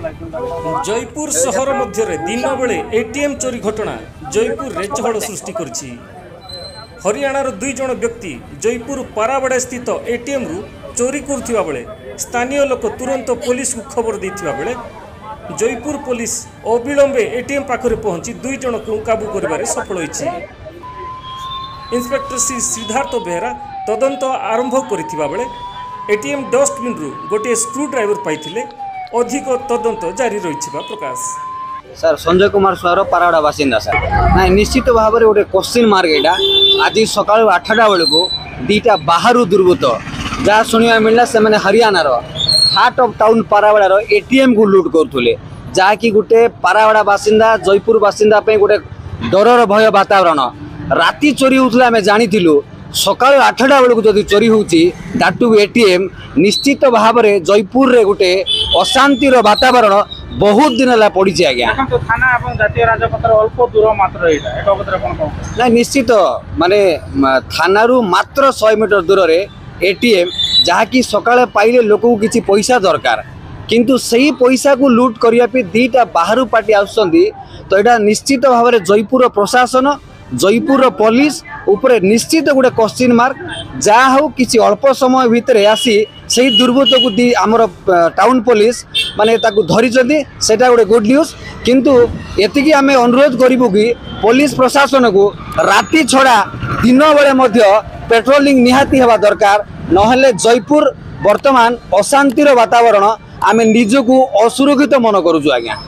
जयपुर सहर मध्य दिन बेले एटीएम चोरी घटना जयपुर रे चहल सृष्टि करछि। हरियाणार 2 जण व्यक्ति जयपुर पाराबड़ा स्थित एटीएम रु चोरी करथिबा बेले स्थानीय लोक तुरंत पुलिस को खबर देथिबा बेले जयपुर पुलिस अविलंबे एटीएम पाखरे पहुंची 2 जण को काबू करिबारे सफल होइछि। इंस्पेक्टर श्री सिद्धार्थ बेहरा तदंत आरंभ करथिबा बेले एटीएम डस्टबिन रु गोटे स्क्रू ड्राइवर पाइथिले। अधिक तदंत जारी रही प्रकाश सर संजय कुमार सुआर पाराड़ा बासिंदा सर ना निश्चित भाव में गोटे क्वेश्चन मार्क यहाँ आज सका 8टा बेलू 2टा बाहर दुर्बृत्त जहाँ शुणा मिलला से मैंने हरियाणार हार्ट ऑफ टाउन पारावाड़ार एटीएम को लुट करुले जहाँकि गोटे पारावाड़ा बासिंदा जयपुर बासिंदा गोटे डरर भय वातावरण राति चोरी होता आम जानी सका 8टा बेलू जब चोरी होटू एटीएम निश्चित भाव में जयपुर रे गोटे अशांतिर वातावरण बहुत दिन है पड़ी आज्ञा थाना जातीय राजपथ अल्प दूर मात्र ना निश्चित माने थाना मात्र 100 मीटर दूर रे एटीएम जहाँकि सकाଳେ पाइले लोक को किसी पैसा दरकार किंतु सही पैसा को लुट करने 2टा बाहर पार्टी आसुंदी तो यहाँ निश्चित भाव में जयपुर प्रशासन जयपुर पुलिस उपरे निश्चित गोटे क्वेश्चन मार्क जहाँ हो किसी अल्प समय भितर आसी से दुर्बृत्त को दी आमर टाउन पुलिस माने ताकू धरी सेटा गोटे गुड न्यूज किंतु एतिकी आम अनुरोध करूँ कि पुलिस प्रशासन को राति छड़ा दिन बेले पेट्रोलिंग निहाती हवा दरकार नहेले जयपुर वर्तमान अशांतिर वातावरण आम निजको असुरक्षित मन करूँ आज्ञा।